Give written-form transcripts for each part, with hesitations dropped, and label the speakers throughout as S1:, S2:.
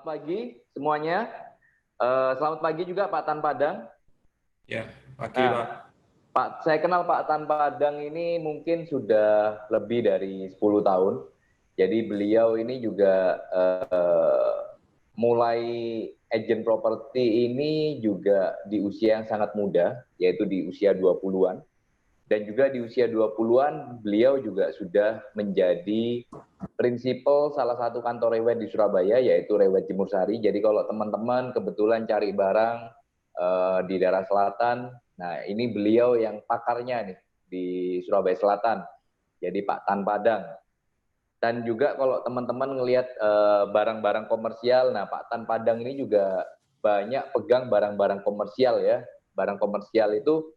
S1: Selamat pagi semuanya. Selamat pagi juga Pak Tan Padang.
S2: Ya, pagi
S1: Nah,
S2: Pak.
S1: saya kenal Pak Tan Padang ini mungkin sudah lebih dari 10 tahun. Jadi beliau ini juga mulai agent properti ini juga di usia yang sangat muda, yaitu di usia 20-an. Dan juga di usia 20-an beliau juga sudah menjadi prinsipal salah satu kantor rewet di Surabaya, yaitu Rewet Jemur Sari. Jadi kalau teman-teman kebetulan cari barang di daerah selatan, nah ini beliau yang pakarnya nih di Surabaya Selatan, jadi Pak Tan Padang. Dan juga kalau teman-teman ngelihat barang-barang komersial, nah Pak Tan Padang ini juga banyak pegang barang-barang komersial ya. Barang komersial itu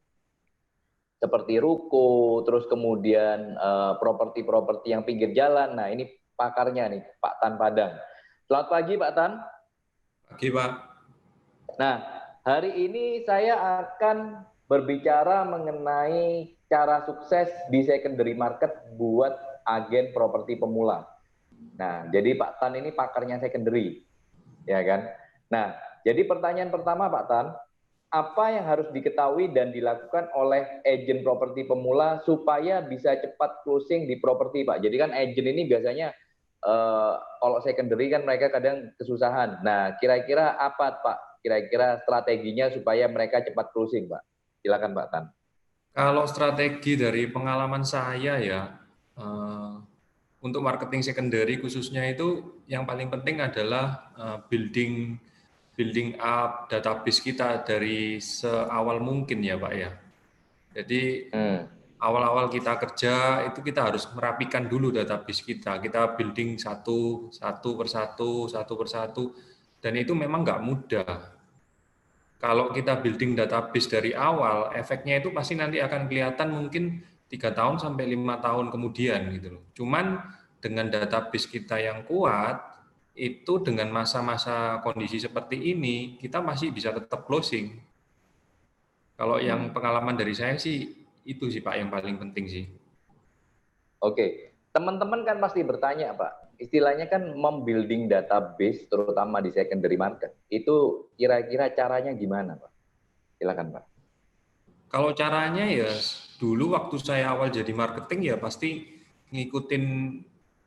S1: seperti ruko, terus kemudian properti-properti yang pinggir jalan. Nah ini pakarnya nih, Pak Tan Padang. Selamat pagi Pak Tan.
S2: Pagi Pak.
S1: Nah, hari ini saya akan berbicara mengenai cara sukses di secondary market buat agen properti pemula. Nah, jadi Pak Tan ini pakarnya secondary, ya kan? Nah, jadi pertanyaan pertama Pak Tan, apa yang harus diketahui dan dilakukan oleh agen properti pemula supaya bisa cepat closing di properti Pak? Jadi kan agen ini biasanya kalau secondary kan mereka kadang kesusahan. Nah, kira-kira apa Pak? Kira-kira strateginya supaya mereka cepat closing Pak? Silakan Pak Tan.
S2: Kalau strategi dari pengalaman saya ya, untuk marketing secondary khususnya itu yang paling penting adalah building up database kita dari seawal mungkin ya Pak ya. Jadi awal-awal kita kerja itu kita harus merapikan dulu database kita. Kita building satu persatu, dan itu memang nggak mudah. Kalau kita building database dari awal, efeknya itu pasti nanti akan kelihatan mungkin 3 tahun sampai 5 tahun kemudian gitu loh. Cuman dengan database kita yang kuat, itu dengan masa-masa kondisi seperti ini, kita masih bisa tetap closing. Kalau yang pengalaman dari saya sih, itu sih Pak yang paling penting sih.
S1: Oke, teman-teman kan pasti bertanya Pak, istilahnya kan membuilding database terutama di secondary market, itu kira-kira caranya gimana Pak? Silakan Pak.
S2: Kalau caranya ya dulu waktu saya awal jadi marketing ya pasti ngikutin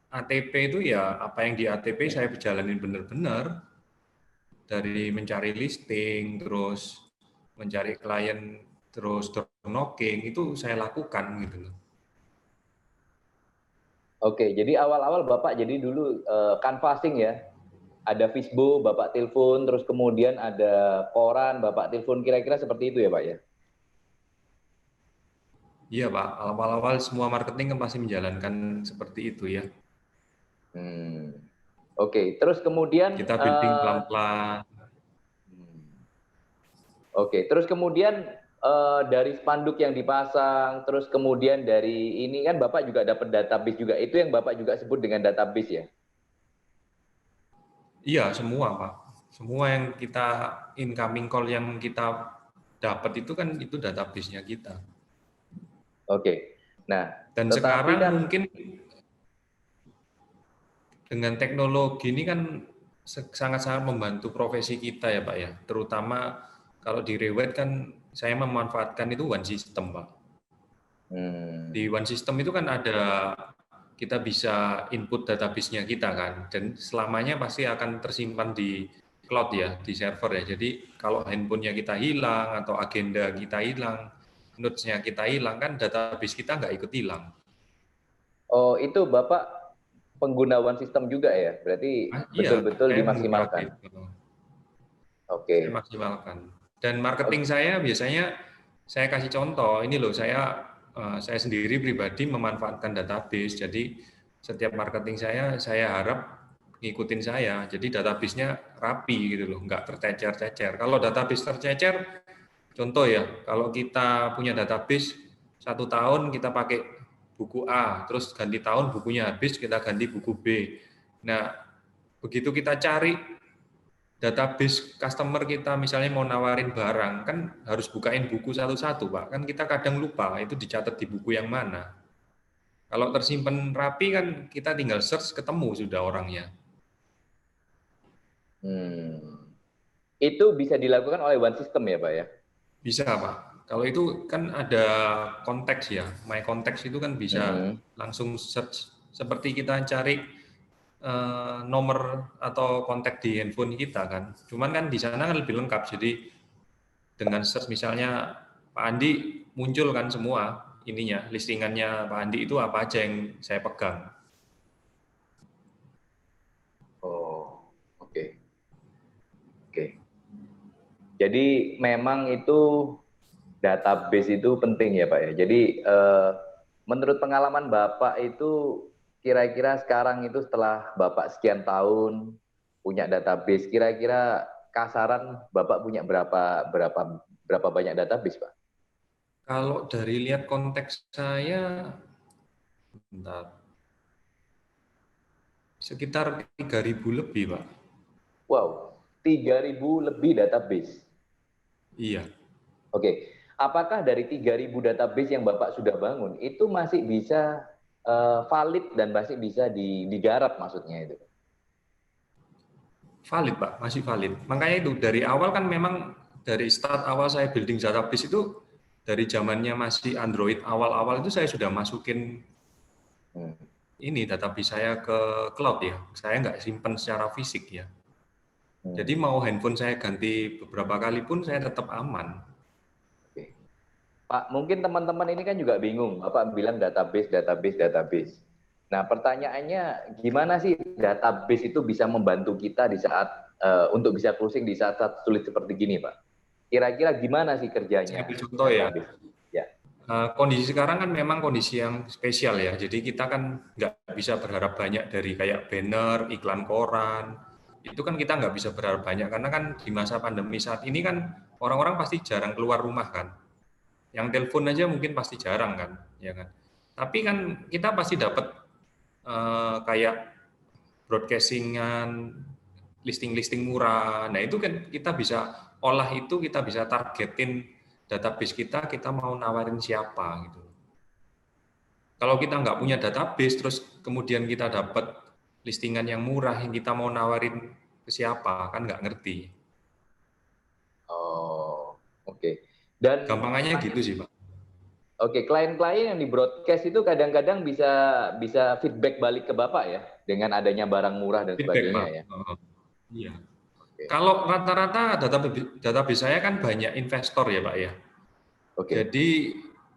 S2: ATP itu ya apa yang di ATP saya berjalanin benar-benar dari mencari listing terus mencari klien terus door knocking itu saya lakukan gitu loh.
S1: Oke, jadi awal-awal Bapak jadi dulu canvassing ya, ada Fishbo, Bapak telepon, terus kemudian ada koran, Bapak telepon, kira-kira seperti itu ya Pak ya?
S2: Iya Pak, awal-awal semua marketing kan pasti menjalankan seperti itu ya.
S1: Oke, terus kemudian
S2: Kita building pelan-pelan.
S1: Oke, terus kemudian dari spanduk yang dipasang, terus kemudian dari ini kan Bapak juga dapat database juga, itu yang Bapak juga sebut dengan database ya?
S2: Iya semua Pak, semua yang kita incoming call yang kita dapat itu kan itu database-nya kita.
S1: Oke, nah
S2: Dan
S1: tetapi
S2: sekarang
S1: kan
S2: mungkin dengan teknologi ini kan sangat-sangat membantu profesi kita ya Pak ya. Terutama kalau di Rewet kan saya memanfaatkan itu one system Pak. Di one system itu kan ada kita bisa input database-nya kita kan dan selamanya pasti akan tersimpan di cloud ya, di server ya. Jadi kalau handphonenya kita hilang atau agenda kita hilang, notes-nya kita hilang kan database kita nggak ikut hilang.
S1: oh itu Bapak pengguna one system juga ya? Berarti
S2: Iya,
S1: betul-betul
S2: saya menggunakan
S1: dimaksimalkan.
S2: itu. Saya
S1: Oke.
S2: maksimalkan. Dan marketing saya biasanya saya kasih contoh, ini loh saya sendiri pribadi memanfaatkan database. Jadi setiap marketing saya harap ngikutin saya. Jadi database-nya rapi gitu loh, nggak tercecer-cecer. Kalau database tercecer, contoh ya, kalau kita punya database 1 tahun kita pakai buku A, terus ganti tahun bukunya habis kita ganti buku B. Nah, begitu kita cari database customer kita misalnya mau nawarin barang kan harus bukain buku satu-satu Pak, kan kita kadang lupa itu dicatat di buku yang mana. Kalau tersimpan rapi kan kita tinggal search ketemu sudah orangnya.
S1: Hmm. Itu bisa dilakukan oleh one system ya, Pak ya?
S2: Bisa, Pak. Kalau itu kan ada konteks ya, My Konteks itu kan bisa
S1: Mm-mm.
S2: langsung search seperti kita cari nomor atau kontak di handphone kita kan. Cuman kan di sana kan lebih lengkap. Jadi dengan search misalnya Pak Andi muncul kan semua ininya, listingannya Pak Andi itu apa aja yang saya pegang.
S1: Oh, oke. Oke. Jadi memang itu database itu penting ya Pak ya. Jadi menurut pengalaman Bapak itu kira-kira sekarang itu setelah Bapak sekian tahun punya database, kira-kira kasaran Bapak punya berapa banyak database Pak?
S2: Kalau dari lihat konteks saya, bentar, sekitar 3.000 lebih, Pak.
S1: Wow, 3.000 lebih database.
S2: Iya.
S1: Oke, apakah dari 3.000 database yang Bapak sudah bangun itu masih bisa valid dan masih bisa digarap maksudnya itu?
S2: Valid, Pak, masih valid. Makanya itu dari awal kan memang dari start awal saya building database itu dari zamannya masih Android awal-awal itu saya sudah masukin
S1: Hmm.
S2: ini database saya ke cloud ya. Saya nggak simpan secara fisik ya. Jadi
S1: Hmm.
S2: mau handphone saya ganti beberapa kali pun saya tetap aman.
S1: Oke. Pak, mungkin teman-teman ini kan juga bingung. Bapak bilang database, database, database. Nah, pertanyaannya gimana sih database itu bisa membantu kita di saat untuk bisa closing di saat-saat sulit seperti gini, Pak? Kira-kira gimana sih
S2: Saya
S1: kerjanya
S2: ambil contoh ya.
S1: database? Ya.
S2: Kondisi sekarang kan memang kondisi yang spesial ya. Jadi kita kan nggak bisa berharap banyak dari kayak banner, iklan koran. Itu kan kita nggak bisa berharap banyak karena kan di masa pandemi saat ini kan orang-orang pasti jarang keluar rumah kan. Yang telepon aja mungkin pasti jarang kan, ya kan. Tapi kan kita pasti dapat kayak broadcastingan, listing-listing murah. Nah itu kan kita bisa olah itu, kita bisa targetin database kita mau nawarin siapa gitu. Kalau kita nggak punya database, terus kemudian kita dapat listingan yang murah yang kita mau nawarin ke siapa, kan nggak ngerti.
S1: Oh, oke. Dan
S2: Gampangannya gitu sih, Pak.
S1: oke, klien-klien yang di broadcast itu kadang-kadang bisa bisa feedback balik ke Bapak ya dengan adanya barang murah dan
S2: Feedback,
S1: sebagainya
S2: Pak.
S1: ya.
S2: Iya.
S1: Oke.
S2: Kalau rata-rata database saya kan banyak investor ya, Pak ya.
S1: Oke.
S2: Jadi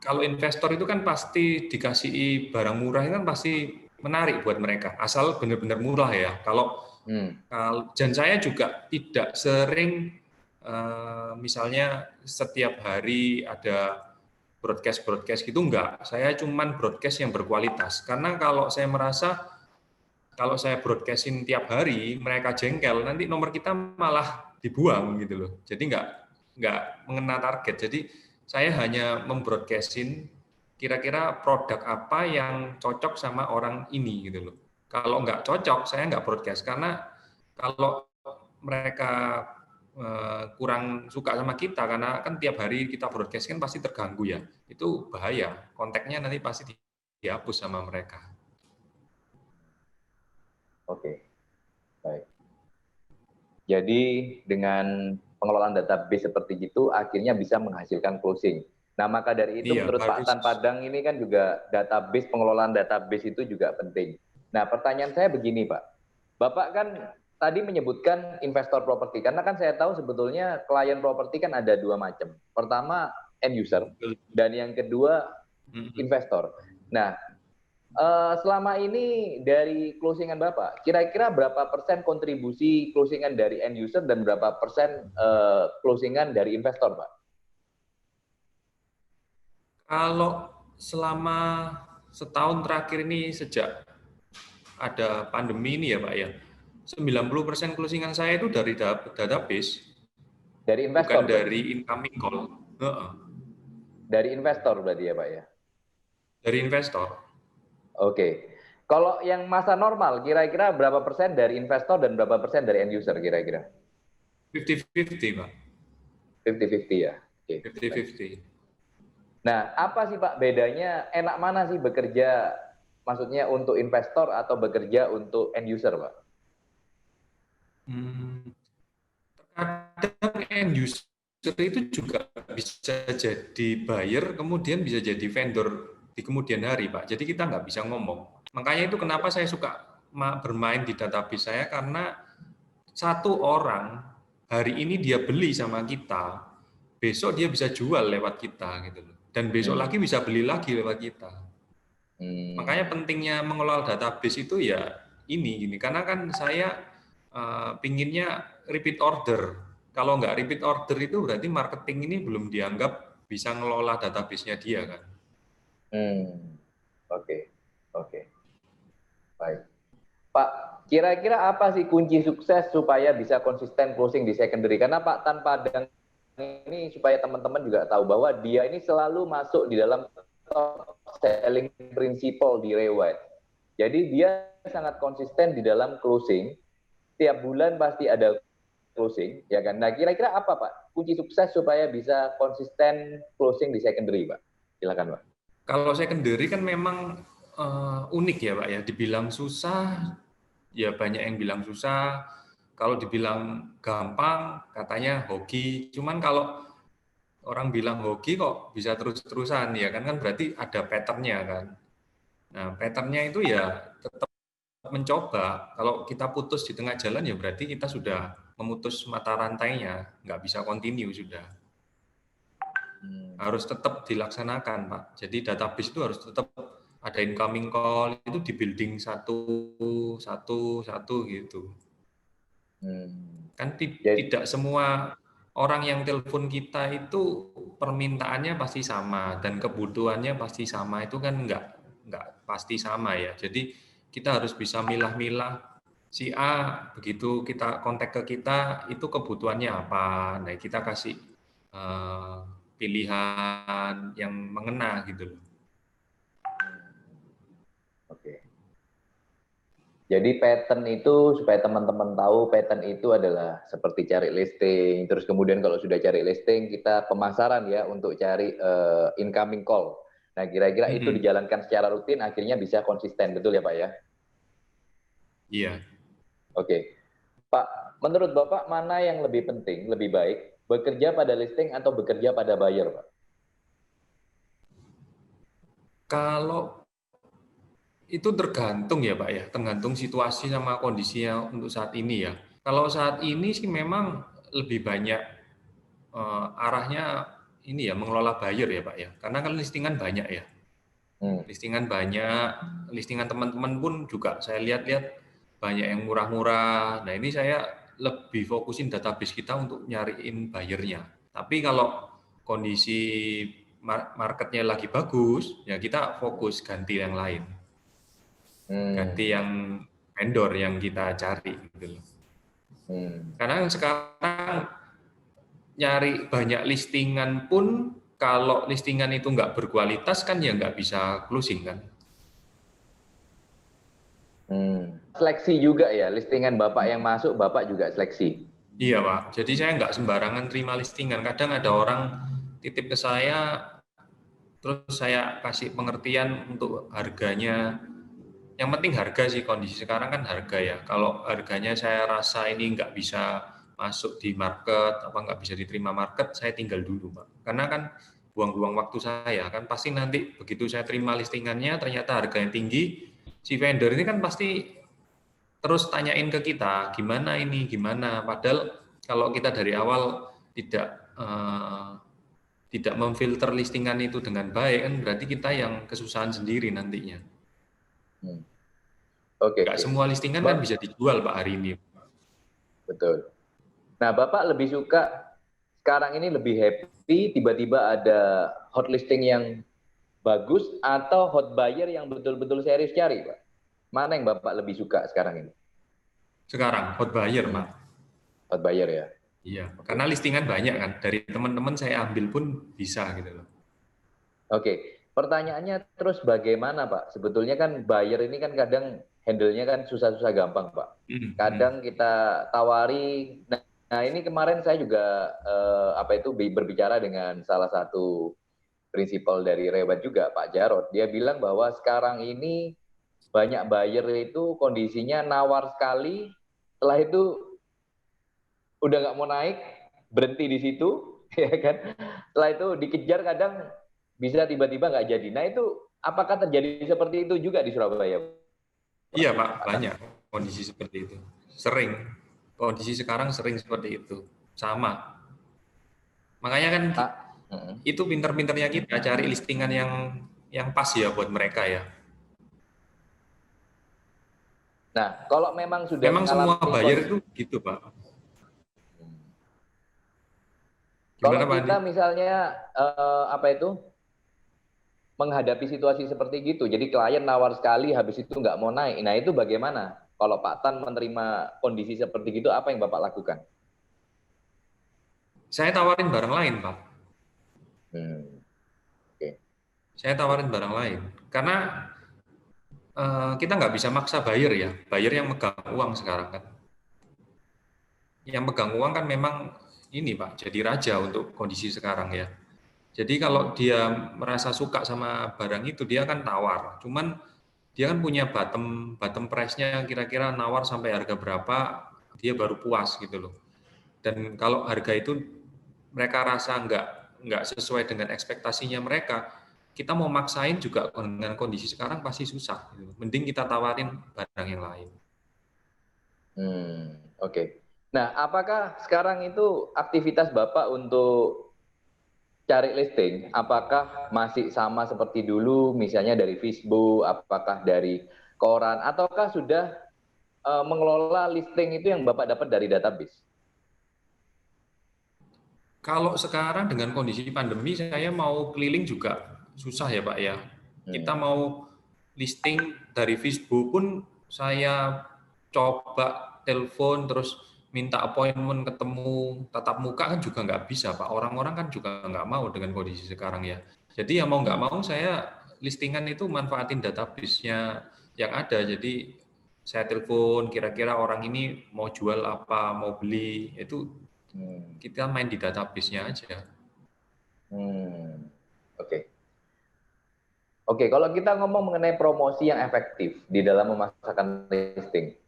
S2: kalau investor itu kan pasti dikasih barang murah itu kan pasti menarik buat mereka, asal benar-benar murah ya.
S1: Hmm.
S2: Dan saya juga tidak sering misalnya setiap hari ada broadcast gitu enggak. Saya cuman broadcast yang berkualitas. Karena kalau saya merasa kalau saya broadcastin tiap hari mereka jengkel, nanti nomor kita malah dibuang gitu loh. Jadi nggak mengena target. Jadi saya hanya membroadcastin kira-kira produk apa yang cocok sama orang ini gitu loh. Kalau nggak cocok, saya nggak broadcast karena kalau mereka kurang suka sama kita karena kan tiap hari kita broadcast kan pasti terganggu ya. Itu bahaya. Kontaknya nanti pasti dihapus sama mereka.
S1: Oke. Baik. Jadi dengan pengelolaan database seperti itu akhirnya bisa menghasilkan closing. Nah, maka dari itu
S2: Iya,
S1: menurut Pak
S2: harus.
S1: Tan Padang ini kan juga database, pengelolaan database itu juga penting. Nah, pertanyaan saya begini, Pak. Bapak kan tadi menyebutkan investor properti, karena kan saya tahu sebetulnya klien properti kan ada dua macam. Pertama, end user, dan yang kedua, investor. Nah, selama ini dari closingan Bapak, kira-kira berapa persen kontribusi closingan dari end user dan berapa persen closingan dari investor, Pak?
S2: Kalau selama setahun terakhir ini sejak ada pandemi ini ya Pak ya, 90% closingan saya itu dari database,
S1: Dari
S2: bukan
S1: investor berarti?
S2: dari incoming call. Heeh.
S1: Dari investor berarti ya, Pak ya?
S2: Dari investor.
S1: Oke. Kalau yang masa normal, kira-kira berapa persen dari investor dan berapa persen dari end user kira-kira?
S2: 50-50 Pak.
S1: 50-50 ya? Oke, baik.
S2: 50-50.
S1: Nah, apa sih Pak bedanya, enak mana sih bekerja, maksudnya untuk investor atau bekerja untuk end user, Pak?
S2: Hmm, Terkadang end user itu juga bisa jadi buyer, kemudian bisa jadi vendor di kemudian hari, Pak. Jadi kita nggak bisa ngomong. Makanya itu kenapa saya suka bermain di database saya, karena satu orang hari ini dia beli sama kita, besok dia bisa jual lewat kita gitu loh. Dan besok
S1: Hmm.
S2: lagi bisa beli lagi lewat kita. Makanya
S1: Hmm.
S2: pentingnya mengelola database itu ya ini karena kan saya pinginnya repeat order. Kalau nggak repeat order itu berarti marketing ini belum dianggap bisa ngelola database-nya dia kan.
S1: Hmm. Oke. Oke. Baik. Pak, kira-kira apa sih kunci sukses supaya bisa konsisten closing di secondary? Karena Pak Tan Padang ini supaya teman-teman juga tahu bahwa dia ini selalu masuk di dalam top selling principle di Rewide. Jadi dia sangat konsisten di dalam closing. Tiap bulan pasti ada closing, ya kan? Nah, kira-kira apa Pak kunci sukses supaya bisa konsisten closing di secondary, Pak? Silakan, Pak.
S2: Kalau secondary kan memang unik ya Pak ya. Dibilang susah, ya banyak yang bilang susah. Kalau dibilang gampang, katanya hoki. Cuman kalau orang bilang hoki kok bisa terus-terusan ya kan berarti ada pattern-nya kan. Nah, pattern-nya itu ya tetap mencoba. Kalau kita putus di tengah jalan ya berarti kita sudah memutus mata rantainya, nggak bisa continue sudah. Harus tetap dilaksanakan, Pak. Jadi database itu harus tetap ada incoming call, itu di building satu gitu. Kan
S1: Jadi,
S2: tidak semua orang yang telepon kita itu permintaannya pasti sama dan kebutuhannya pasti sama, itu kan nggak pasti sama ya. Jadi kita harus bisa milah-milah si A begitu kita kontak ke kita itu kebutuhannya apa. Nah, kita kasih eh, pilihan yang mengena gitu loh.
S1: oke. Jadi pattern itu supaya teman-teman tahu pattern itu adalah seperti cari listing, terus kemudian kalau sudah cari listing kita pemasaran ya untuk cari incoming call. Nah, kira-kira itu
S2: Mm-mm.
S1: dijalankan secara rutin akhirnya bisa konsisten, betul ya Pak ya?
S2: Iya.
S1: Oke. Pak, menurut Bapak mana yang lebih penting, lebih baik, bekerja pada listing atau bekerja pada buyer, Pak?
S2: Kalau itu tergantung ya Pak ya, tergantung situasi sama kondisinya untuk saat ini ya. Kalau saat ini sih memang lebih banyak arahnya ini ya mengelola buyer ya Pak ya, karena kan listingan banyak ya,
S1: Hmm.
S2: listingan banyak, listingan teman-teman pun juga saya lihat-lihat banyak yang murah-murah. Nah ini saya lebih fokusin database kita untuk nyariin buyernya. Tapi kalau kondisi marketnya lagi bagus, ya kita fokus ganti yang lain. Ganti
S1: Hmm.
S2: yang vendor yang kita cari gitu loh.
S1: Hmm.
S2: Karena sekarang nyari banyak listingan pun kalau listingan itu nggak berkualitas kan ya nggak bisa closing kan.
S1: Seleksi juga ya, listingan Bapak yang masuk, Bapak juga seleksi.
S2: Iya Pak, jadi saya nggak sembarangan terima listingan. Kadang ada orang titip ke saya, terus saya kasih pengertian untuk harganya. Yang penting harga sih, kondisi sekarang kan harga ya. Kalau harganya saya rasa ini nggak bisa masuk di market, apa nggak bisa diterima market, saya tinggal dulu Pak. Karena kan buang-buang waktu saya, kan pasti nanti begitu saya terima listingannya, ternyata harganya tinggi, si vendor ini kan pasti terus tanyain ke kita, gimana ini, gimana. Padahal kalau kita dari awal tidak tidak memfilter listingan itu dengan baik, kan berarti kita yang kesusahan sendiri nantinya.
S1: Hmm. Oke,
S2: Nggak semua listingan kan
S1: Mbak,
S2: bisa dijual Pak hari ini.
S1: betul. Nah, Bapak lebih suka sekarang ini lebih happy tiba-tiba ada hot listing yang bagus atau hot buyer yang betul-betul serius cari, Pak? Mana yang Bapak lebih suka sekarang ini?
S2: Sekarang hot buyer Pak.
S1: Hot buyer ya.
S2: Iya, karena
S1: Oke.
S2: listingan banyak kan. Dari teman-teman saya ambil pun bisa gitu loh.
S1: Oke. Pertanyaannya terus bagaimana, Pak? Sebetulnya kan buyer ini kan kadang handle-nya kan susah-susah gampang, Pak.
S2: Hmm.
S1: Kadang kita tawari. Nah, ini kemarin saya juga berbicara dengan salah satu prinsipal dari Rewet juga, Pak Jarod. Dia bilang bahwa sekarang ini banyak buyer itu kondisinya nawar sekali, setelah itu udah nggak mau naik, berhenti di situ, ya kan? Setelah itu dikejar kadang bisa tiba-tiba nggak jadi. Nah itu apakah terjadi seperti itu juga di Surabaya?
S2: Iya Pak, banyak kondisi seperti itu. Sering. Kondisi sekarang sering seperti itu. Sama. Makanya kan
S1: Pak?
S2: itu pinter-pinternya kita cari listingan yang pas ya buat mereka ya.
S1: Nah, kalau memang sudah
S2: Memang semua
S1: mengalami
S2: buyer itu gitu Pak.
S1: kalau
S2: Gimana Pak Andi?
S1: kita misalnya menghadapi situasi seperti gitu, jadi klien nawar sekali, habis itu nggak mau naik. Nah itu bagaimana? Kalau Pak Tan menerima kondisi seperti itu, apa yang Bapak lakukan?
S2: Saya tawarin barang lain Pak.
S1: Okay.
S2: Saya tawarin barang lain. Karena kita nggak bisa maksa buyer ya. Buyer yang megang uang sekarang kan. Yang pegang uang kan memang ini Pak, jadi raja untuk kondisi sekarang ya. Jadi kalau dia merasa suka sama barang itu, dia akan tawar. Cuman dia kan punya bottom price-nya kira-kira nawar sampai harga berapa, dia baru puas gitu loh. Dan kalau harga itu mereka rasa nggak sesuai dengan ekspektasinya mereka, kita mau maksain juga dengan kondisi sekarang pasti susah. Gitu. Mending kita tawarin barang yang lain.
S1: Oke. Nah, apakah sekarang itu aktivitas Bapak untuk cari listing, apakah masih sama seperti dulu, misalnya dari Facebook, apakah dari koran, ataukah sudah mengelola listing itu yang Bapak dapat dari database?
S2: Kalau sekarang dengan kondisi pandemi, saya mau keliling juga susah ya Pak ya. Kita mau listing dari Facebook pun saya coba telepon terus minta appointment ketemu tatap muka kan juga nggak bisa Pak. Orang-orang kan juga nggak mau dengan kondisi sekarang ya. Jadi ya mau nggak mau saya listingan itu manfaatin database-nya yang ada. Jadi saya telepon kira-kira orang ini mau jual apa, mau beli, itu kita main di database-nya aja.
S1: Oke. Oke, kalau kita ngomong mengenai promosi yang efektif di dalam memasarkan listing,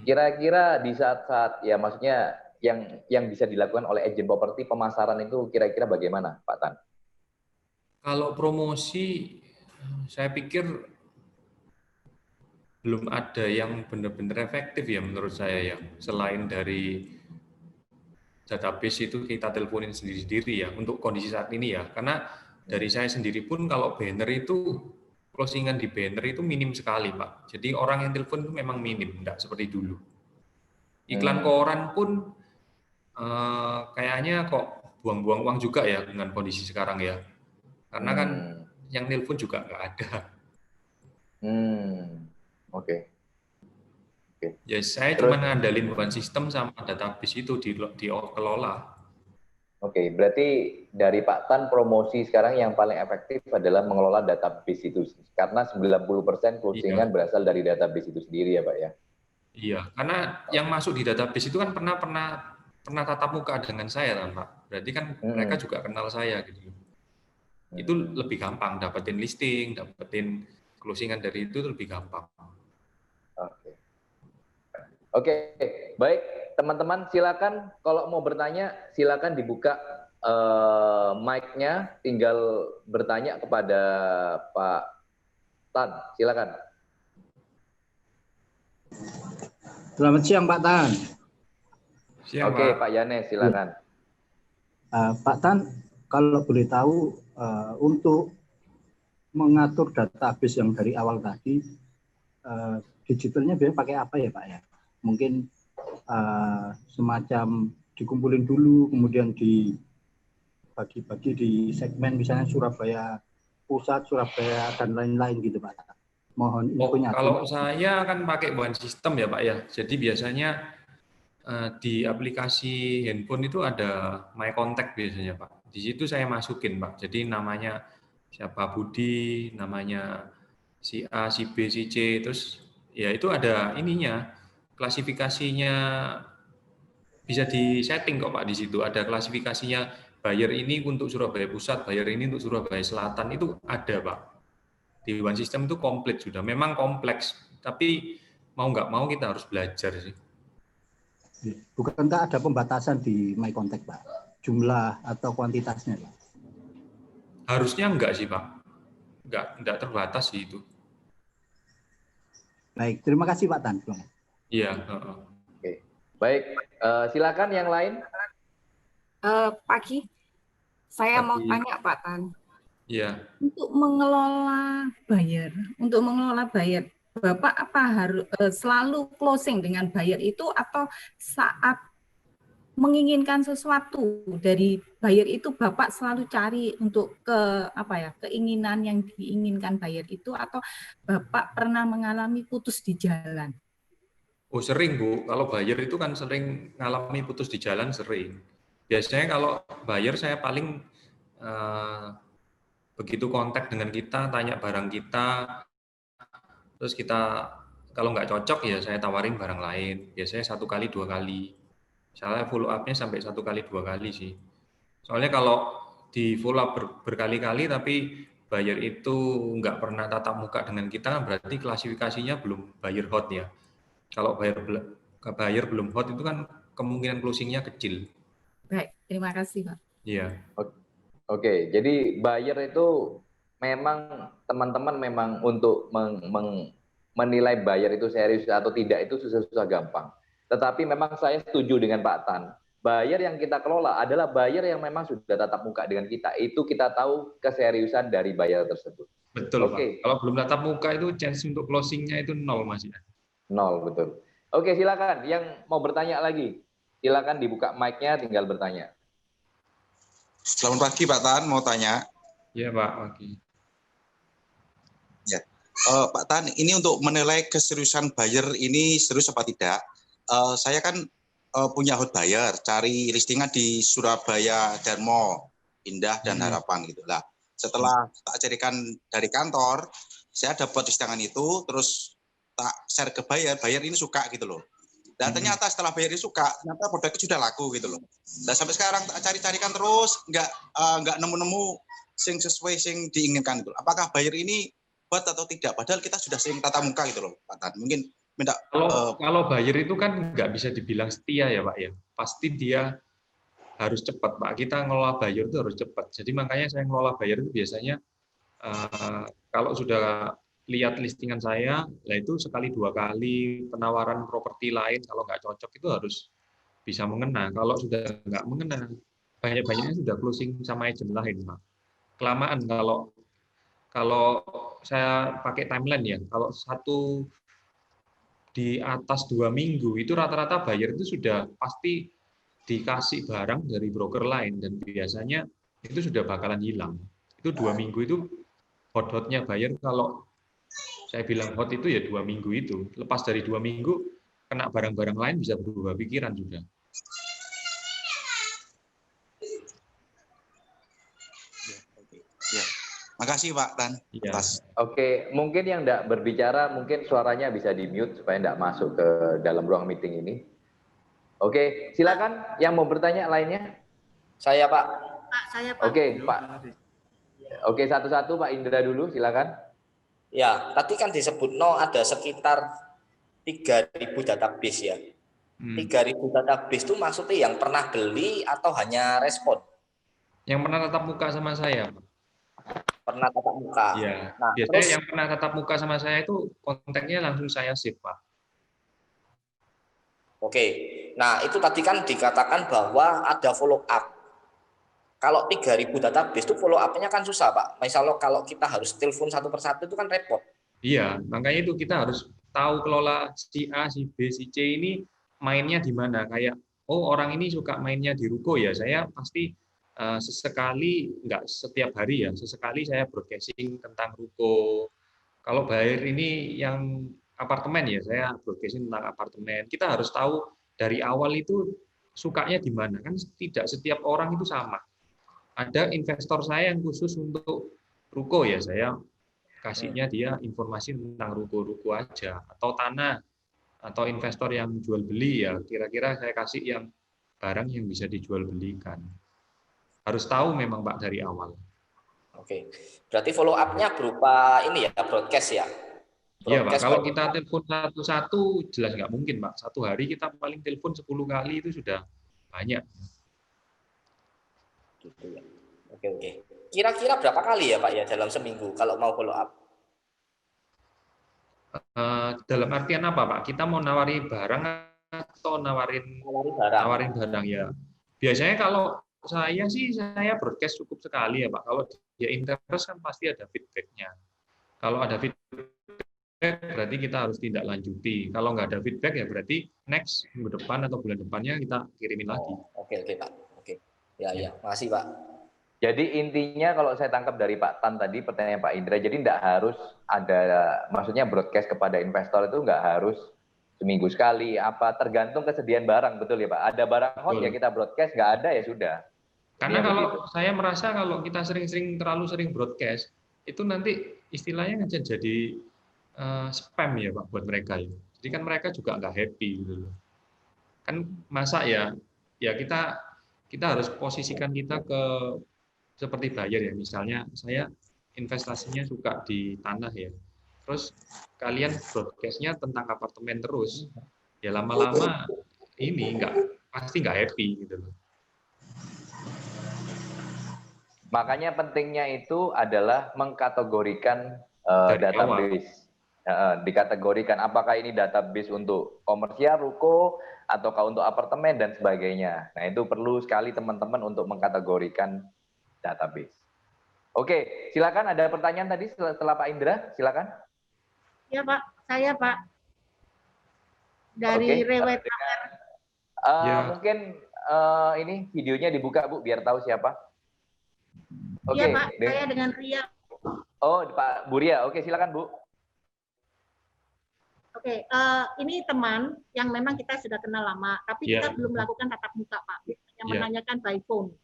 S1: kira-kira di saat-saat ya maksudnya yang bisa dilakukan oleh agent properti pemasaran itu kira-kira bagaimana, Pak Tan?
S2: Kalau promosi, saya pikir belum ada yang benar-benar efektif ya menurut saya ya. Selain dari database itu kita teleponin sendiri-sendiri ya untuk kondisi saat ini ya. Karena dari saya sendiri pun kalau banner itu closingan di banner itu minim sekali Pak. Jadi orang yang telepon itu memang minim, tidak seperti dulu. Iklan koran pun kayaknya kok buang-buang uang juga ya dengan kondisi sekarang ya. Karena kan yang telepon juga nggak ada.
S1: Oke.
S2: Ya saya cuma ngandalin bukan sistem sama database itu dikelola.
S1: Oke, berarti dari Pak Tan promosi sekarang yang paling efektif adalah mengelola database itu. Karena 90% closingan berasal dari database itu sendiri ya Pak ya?
S2: Iya, karena yang masuk di database itu kan pernah tatap muka dengan saya kan Pak. Berarti kan mereka juga kenal saya gitu. Itu lebih gampang dapetin listing, dapetin closingan dari itu lebih gampang.
S1: Oke, baik teman-teman silakan kalau mau bertanya silakan dibuka mic-nya, tinggal bertanya kepada Pak Tan, silakan.
S3: Selamat siang Pak Tan.
S2: Siang,
S1: Oke Pak Yanes silakan.
S3: Pak Tan, kalau boleh tahu untuk mengatur database yang dari awal tadi, digitalnya biasanya pakai apa ya Pak ya? Mungkin semacam dikumpulin dulu, kemudian dibagi-bagi di segmen, misalnya Surabaya Pusat, Surabaya, dan lain-lain gitu Pak. Mohon infonya.
S2: Kalau saya kan pakai one system ya Pak ya, jadi biasanya di aplikasi handphone itu ada My Contact biasanya Pak. Di situ saya masukin Pak, jadi namanya siapa Budi, namanya si A, si B, si C, terus ya itu ada ininya, klasifikasinya bisa disetting kok Pak di situ. Ada klasifikasinya buyer ini untuk Surabaya Pusat, buyer ini untuk Surabaya Selatan, itu ada Pak. Di one system itu komplit sudah. Memang kompleks, tapi mau nggak mau kita harus belajar sih.
S3: Bukankah ada pembatasan di My Contact, Pak? Jumlah atau kuantitasnya, Pak?
S2: Harusnya enggak sih, Pak. Enggak terbatas sih itu.
S3: Baik, terima kasih Pak Tan.
S2: Iya.
S1: Oke. Baik, silakan yang lain.
S4: Pagi, saya mau tanya Pak Tan.
S2: Iya.
S4: Untuk mengelola bayar, Bapak apa harus selalu closing dengan buyer itu atau saat menginginkan sesuatu dari buyer itu Bapak selalu cari untuk keinginan yang diinginkan buyer itu, atau Bapak pernah mengalami putus di jalan?
S2: Oh sering Bu, kalau buyer itu kan sering ngalami putus di jalan, sering. Biasanya kalau buyer saya paling begitu kontak dengan kita, tanya barang kita, terus kita kalau nggak cocok ya saya tawarin barang lain. Biasanya 1 kali 2 kali. Misalnya follow up-nya sampai 1 kali 2 kali sih. Soalnya kalau di follow up berkali-kali tapi buyer itu nggak pernah tatap muka dengan kita, berarti klasifikasinya belum buyer hot ya. Kalau buyer belum hot itu kan kemungkinan closing-nya kecil.
S4: Baik, terima kasih Pak.
S2: Iya.
S1: Oke, jadi buyer itu memang teman-teman memang untuk menilai buyer itu serius atau tidak itu susah-susah gampang. Tetapi memang saya setuju dengan Pak Tan. Buyer yang kita kelola adalah buyer yang memang sudah tatap muka dengan kita. Itu kita tahu keseriusan dari buyer tersebut.
S2: Betul, Pak. Kalau belum tatap muka itu chance untuk closing-nya itu 0 Mas.
S1: 0, betul. Oke, silakan. Yang mau bertanya lagi, silakan dibuka mic-nya, tinggal bertanya.
S5: Selamat pagi Pak Tan, mau tanya.
S2: Iya Pak, pagi.
S5: Ya, Pak Tan, ini untuk menilai keseriusan buyer ini serius apa tidak? Saya kan punya hot buyer, cari listingan di Surabaya dan Mall, Indah dan Harapan gitu lah. Setelah tak carikan dari kantor, saya dapat listingan itu, terus tak share ke buyer ini suka gitu loh. Dan ternyata setelah buyer ini suka, ternyata produknya sudah laku gitu loh. Dan sampai sekarang tak cari-carikan terus, nggak nemu-nemu sing sesuai sing diinginkan gitu. Apakah buyer ini buat atau tidak? Padahal kita sudah sering tatap muka gitu loh, Pak Tan. Mungkin minta.
S2: Kalau buyer itu kan nggak bisa dibilang setia ya Pak ya. Pasti dia harus cepat Pak. Kita ngelola buyer itu harus cepat. Jadi makanya saya ngelola buyer itu biasanya kalau sudah lihat listingan saya, lah itu 1 kali 2 kali penawaran properti lain kalau nggak cocok itu harus bisa mengena. Kalau sudah nggak mengena, banyak-banyaknya sudah closing sama agent lain Pak. Kelamaan kalau saya pakai timeline ya, kalau di atas 2 minggu itu rata-rata buyer itu sudah pasti dikasih barang dari broker lain dan biasanya itu sudah bakalan hilang. Itu 2 minggu itu hot-hotnya buyer. Kalau saya bilang hot itu ya 2 minggu itu. Lepas dari 2 minggu kena barang-barang lain bisa berubah pikiran sudah.
S5: Makasih Pak Tan.
S2: Ya.
S1: Oke, mungkin yang tidak berbicara mungkin suaranya bisa di-mute supaya tidak masuk ke dalam ruang meeting ini. Oke, silakan yang mau bertanya lainnya.
S6: Saya Pak.
S4: Saya Pak.
S1: Oke, Pak. Oke, satu-satu Pak Indra dulu, silakan.
S6: Ya, tadi kan disebut ada sekitar 3.000 database ya. 3.000 database itu maksudnya yang pernah beli atau hanya respon?
S2: Yang pernah tatap muka sama saya, Pak.
S6: Pernah tatap muka.
S2: Ya.
S6: Nah,
S2: biasanya terus, yang pernah tatap muka sama saya itu kontaknya langsung saya save, Pak.
S6: Oke. Nah, itu tadi kan dikatakan bahwa ada follow up. Kalau 3.000 database itu follow up-nya kan susah, Pak. Misalnya kalau kita harus telepon satu persatu itu kan repot.
S2: Iya, makanya itu kita harus tahu kelola si A, si B, si C ini mainnya di mana. Kayak, oh orang ini suka mainnya di ruko ya, saya pasti sesekali, enggak setiap hari ya, sesekali saya broadcasting tentang ruko. Kalau buyer ini yang apartemen ya, saya broadcasting tentang apartemen. Kita harus tahu dari awal itu sukanya di mana. Kan tidak setiap orang itu sama. Ada investor saya yang khusus untuk ruko ya, saya kasihnya dia informasi tentang ruko-ruko aja, atau tanah, atau investor yang jual beli ya, kira-kira saya kasih yang barang yang bisa dijual belikan. Harus tahu memang Pak dari awal.
S6: Oke, berarti follow up-nya berupa ini ya, broadcast ya?
S2: Iya Pak,
S6: Broadcast
S2: kalau
S6: by-
S2: kita telepon satu-satu jelas nggak mungkin Pak. Satu hari kita paling telepon 10 kali itu sudah banyak.
S6: gitu ya. Oke, oke. Kira-kira berapa kali ya Pak ya dalam seminggu kalau mau follow up?
S2: Dalam artian apa Pak? Kita mau nawari barang atau nawarin
S6: Nawari barang.
S2: barang ya? Biasanya kalau saya sih saya broadcast cukup sekali ya Pak. Kalau dia interest kan pasti ada feedbacknya. Kalau ada feedback berarti kita harus tindak lanjuti. Kalau nggak ada feedback ya berarti next minggu depan atau bulan depannya kita kirimin lagi.
S6: Oke, oke Pak. Oke. Ya, makasih Pak.
S1: Jadi intinya kalau saya tangkap dari Pak Tan tadi pertanyaan Pak Indra, jadi tidak harus ada, maksudnya broadcast kepada investor itu nggak harus seminggu sekali, apa tergantung kesediaan barang, betul ya Pak? Ada barang hot ya kita broadcast, nggak ada ya sudah.
S2: Karena
S1: Ya,
S2: kalau
S1: begitu.
S2: saya merasa kalau kita terlalu sering broadcast, itu nanti istilahnya jadi spam ya Pak buat mereka ya. Jadi kan mereka juga nggak happy gitu loh. Kan masa ya kita harus posisikan kita ke seperti buyer ya. Misalnya saya investasinya suka di tanah ya. Terus kalian broadcastnya tentang apartemen terus, ya lama-lama ini pasti nggak happy gitu loh.
S1: Makanya pentingnya itu adalah mengkategorikan database. Dikategorikan apakah ini database untuk komersial, ruko, ataukah untuk apartemen dan sebagainya. Nah, itu perlu sekali teman-teman untuk mengkategorikan database. Oke, silakan ada pertanyaan tadi setelah Pak Indra, silakan.
S7: Ya Pak, saya Pak dari Rewet.
S1: Mungkin ini videonya dibuka Bu, biar tahu siapa.
S7: Iya Pak, saya dengan Ria.
S1: Oh, Pak Bu Ria, oke silakan Bu.
S7: Oke, ini teman yang memang kita sudah kenal lama, tapi kita belum melakukan tatap muka Pak, yang menanyakan by phone.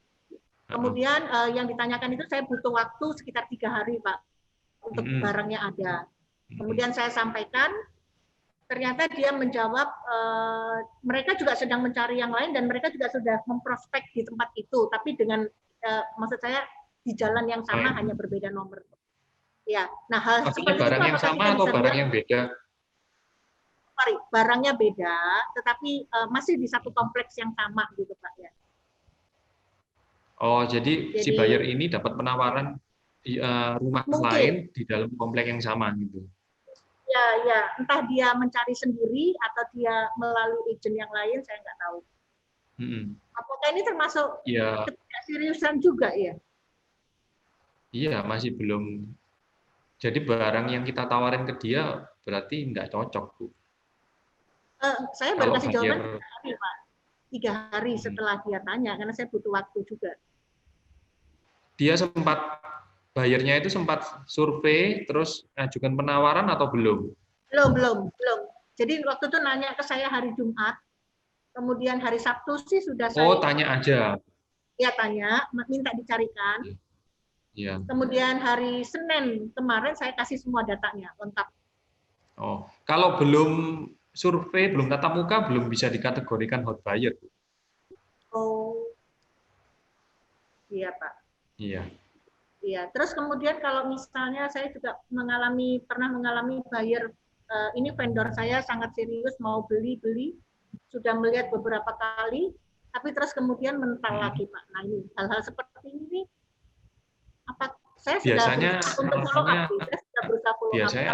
S7: Kemudian yang ditanyakan itu saya butuh waktu sekitar 3 hari Pak, untuk barangnya ada. Kemudian saya sampaikan, ternyata dia menjawab, mereka juga sedang mencari yang lain dan mereka juga sudah memprospek di tempat itu, tapi dengan maksud saya di jalan yang sama hanya berbeda nomor. Ya, nah hal
S2: maksudnya
S7: seperti
S2: barang
S7: itu
S2: yang sama atau barang yang beda?
S7: Sorry, barangnya beda, tetapi masih di satu kompleks yang sama gitu Pak ya.
S2: Oh, jadi si buyer ini dapat penawaran rumah lain di dalam komplek yang sama gitu.
S7: Ya, entah dia mencari sendiri atau dia melalui agent yang lain, saya nggak tahu. Apakah ini termasuk ketidakseriusan juga ya?
S2: Iya, masih belum. Jadi barang yang kita tawarin ke dia berarti nggak cocok, Bu.
S7: Saya baru kasih jawaban 3 hari, Pak. 3 hari setelah dia tanya, karena saya butuh waktu juga.
S2: Dia bayarnya itu sempat survei, terus ajukan penawaran atau belum?
S7: Belum. Jadi waktu itu nanya ke saya hari Jumat, kemudian hari Sabtu sih sudah saya...
S2: Oh, tanya aja.
S7: Ya, tanya, minta dicarikan.
S2: Ya.
S7: Kemudian hari Senin kemarin saya kasih semua datanya, lengkap.
S2: Oh, kalau belum survei, belum tatap muka, belum bisa dikategorikan hot buyer.
S7: Oh, iya Pak.
S2: Iya.
S7: Iya. Terus kemudian kalau misalnya saya juga pernah mengalami buyer, ini vendor saya sangat serius mau beli, sudah melihat beberapa kali, tapi terus kemudian mental lagi Pak. Nah ini hal-hal seperti ini, apa saya
S2: biasanya
S7: sudah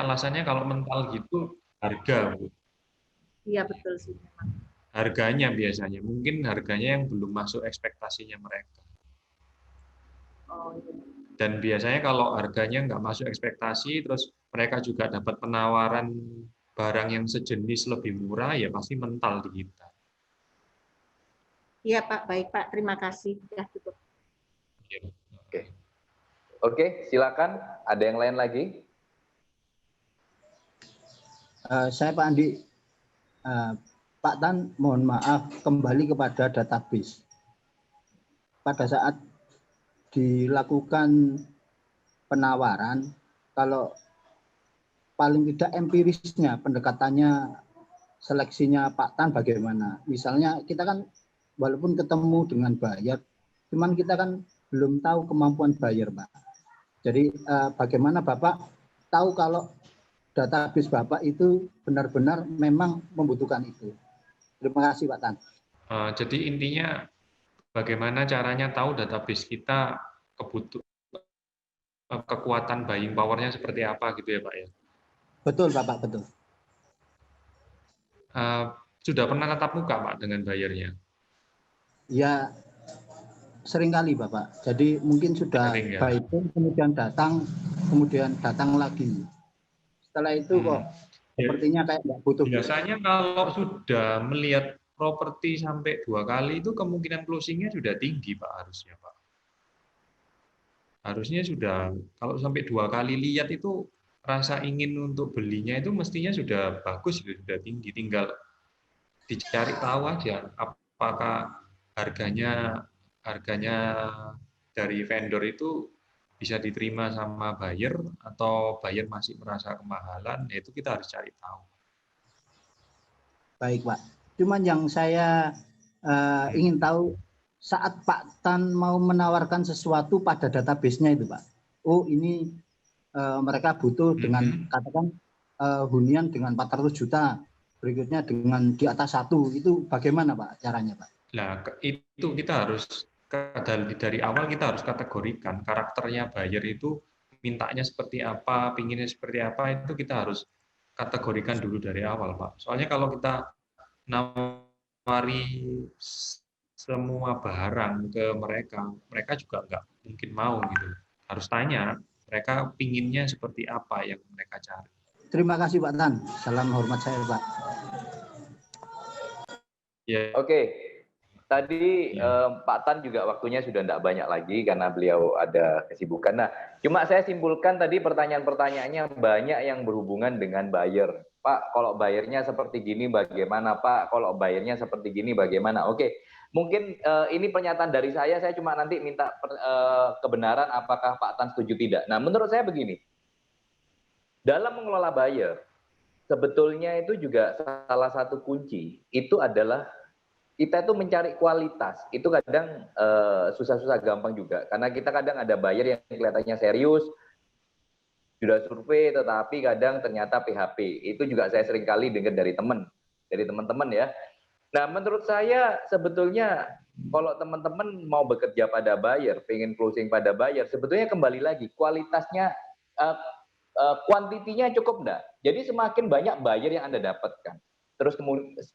S2: alasannya kalau mental gitu harga, Bu.
S7: Iya betul sih memang.
S2: Harganya biasanya, mungkin harganya yang belum masuk ekspektasinya mereka.
S7: Oh, iya.
S2: Dan biasanya kalau harganya nggak masuk ekspektasi, terus mereka juga dapat penawaran barang yang sejenis lebih murah, ya pasti mental di kita.
S7: Iya Pak, baik Pak, terima kasih. Ya, cukup.
S1: Oke, silakan. Ada yang lain lagi?
S3: Saya Pak Andi. Pak Tan, mohon maaf, kembali kepada database. Pada saat dilakukan penawaran, kalau paling tidak empirisnya, pendekatannya, seleksinya Pak Tan bagaimana? Misalnya kita kan walaupun ketemu dengan buyer, cuman kita kan belum tahu kemampuan buyer, Pak. Jadi bagaimana Bapak tahu kalau database Bapak itu benar-benar memang membutuhkan itu. Terima kasih Pak Tan.
S2: Jadi intinya bagaimana caranya tahu database kita kekuatan buying power-nya seperti apa gitu ya Pak ya?
S3: Betul Bapak, betul.
S2: Sudah pernah tatap muka Pak dengan bayarnya?
S3: Ya, seringkali Bapak. Jadi mungkin sudah
S2: Sering, ya?
S3: by phone, kemudian datang lagi. Setelah itu kok sepertinya kayak nggak butuh.
S2: Biasanya kalau sudah melihat properti sampai 2 kali itu kemungkinan closing-nya sudah tinggi Pak, harusnya Pak. Harusnya sudah, kalau sampai 2 kali lihat itu rasa ingin untuk belinya itu mestinya sudah bagus, sudah tinggi. Tinggal dicari tahu aja apakah harganya dari vendor itu bisa diterima sama buyer atau buyer masih merasa kemahalan, itu kita harus cari tahu.
S3: Baik Pak, cuman yang saya ingin tahu saat Pak Tan mau menawarkan sesuatu pada database-nya itu Pak, oh ini mereka butuh dengan katakan hunian dengan 400 juta, berikutnya dengan di atas 1, itu bagaimana Pak caranya Pak?
S2: Nah, itu kita harus dari awal kita harus kategorikan karakternya buyer itu mintanya seperti apa, pinginnya seperti apa, itu kita harus kategorikan dulu dari awal Pak. Soalnya kalau kita nawari semua barang ke mereka, mereka juga nggak mungkin mau gitu. Harus tanya mereka pinginnya seperti apa yang mereka cari.
S3: Terima kasih Pak Tan. Salam hormat saya Pak.
S2: Ya.
S1: Oke. Tadi Pak Tan juga waktunya sudah tidak banyak lagi karena beliau ada kesibukan. Nah, cuma saya simpulkan tadi pertanyaan-pertanyaannya banyak yang berhubungan dengan buyer. Pak, kalau bayarnya seperti gini bagaimana Pak? Kalau bayarnya seperti gini bagaimana? Oke, mungkin ini pernyataan dari saya cuma nanti minta kebenaran apakah Pak Tan setuju tidak. Nah, menurut saya begini, dalam mengelola buyer, sebetulnya itu juga salah satu kunci, itu adalah kita itu mencari kualitas. Itu kadang susah-susah gampang juga. Karena kita kadang ada buyer yang kelihatannya serius, sudah survei, tetapi kadang ternyata PHP. Itu juga saya sering kali dengar dari teman-teman ya. Nah, menurut saya sebetulnya kalau teman-teman mau bekerja pada buyer, pengen closing pada buyer, sebetulnya kembali lagi kualitasnya, kuantitinya cukup enggak? Jadi semakin banyak buyer yang Anda dapatkan, terus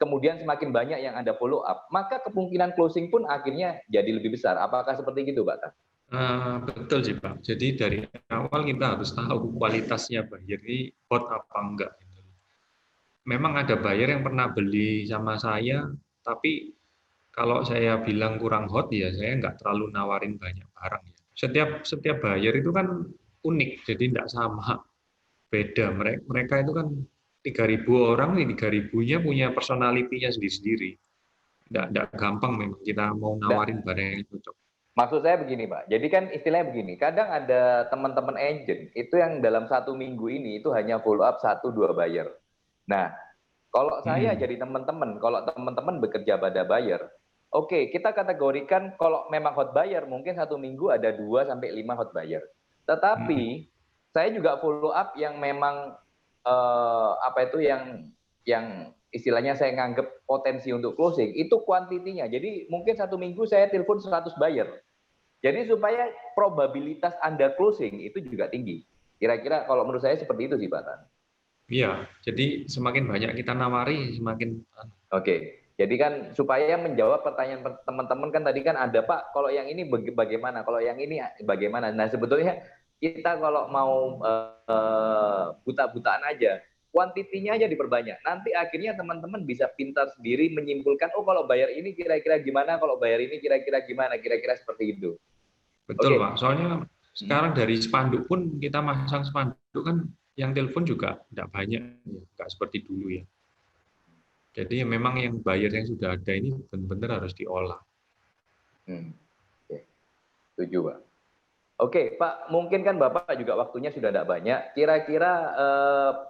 S1: kemudian semakin banyak yang Anda follow up, maka kemungkinan closing pun akhirnya jadi lebih besar. Apakah seperti itu, Pak Tan?
S2: Betul sih, Pak. Jadi dari awal kita harus tahu kualitasnya buyer ini hot apa enggak. Memang ada buyer yang pernah beli sama saya, tapi kalau saya bilang kurang hot ya saya nggak terlalu nawarin banyak barang. Setiap buyer itu kan unik, jadi nggak sama, beda. Mereka itu kan 3.000 orang, nih 3.000-nya punya personality-nya sendiri-sendiri. Nggak gampang memang kita mau nawarin barang yang cocok.
S1: Maksud saya begini Pak, jadi kan istilahnya begini, kadang ada teman-teman agent itu yang dalam 1 minggu ini itu hanya follow up 1-2 buyer. Nah, kalau saya jadi teman-teman, kalau teman-teman bekerja pada buyer, oke, kita kategorikan kalau memang hot buyer, mungkin 1 minggu ada 2-5 hot buyer. Tetapi saya juga follow up yang memang yang istilahnya saya nganggap potensi untuk closing, itu kuantitinya. Jadi mungkin 1 minggu saya telepon 100 buyer. Jadi supaya probabilitas Anda closing itu juga tinggi. Kira-kira kalau menurut saya seperti itu sih Pak Tan.
S2: Iya, jadi semakin banyak kita nawari, semakin...
S1: Oke, jadi kan supaya menjawab pertanyaan teman-teman kan tadi kan ada Pak, kalau yang ini bagaimana, kalau yang ini bagaimana. Nah sebetulnya kita kalau mau buta-butaan aja, kuantitinya aja diperbanyak. Nanti akhirnya teman-teman bisa pintar sendiri menyimpulkan, oh kalau bayar ini kira-kira gimana, kalau bayar ini kira-kira gimana, kira-kira seperti itu.
S2: Betul Pak, soalnya sekarang dari spanduk pun kita masang spanduk kan yang telepon juga tidak banyak, nggak seperti dulu ya. Jadi memang yang bayar yang sudah ada ini benar-benar harus diolah.
S1: Oke. Setuju Pak. Oke Pak, mungkin kan Bapak juga waktunya sudah tidak banyak. Kira-kira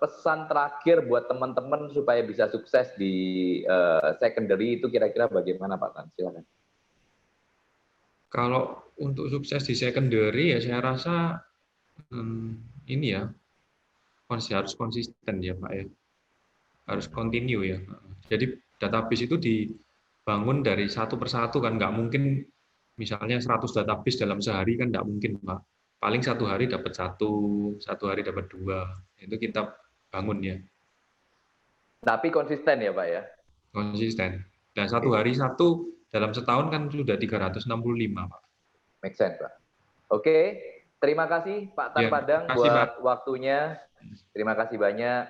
S1: pesan terakhir buat teman-teman supaya bisa sukses di secondary itu kira-kira bagaimana Pak Tan? Silakan.
S2: Kalau untuk sukses di secondary ya saya rasa ini ya, harus konsisten ya Pak ya, harus continue ya. Jadi database itu dibangun dari satu persatu kan, nggak mungkin misalnya 100 database dalam sehari kan nggak mungkin Pak. Paling satu hari dapat satu hari dapat 2. Itu kita bangun ya.
S1: Tapi konsisten ya Pak ya?
S2: Konsisten. Dan satu hari satu dalam setahun kan sudah 365 Pak.
S1: Make sense Pak. Oke, terima kasih Pak Tan Padang buat waktunya. Terima kasih banyak.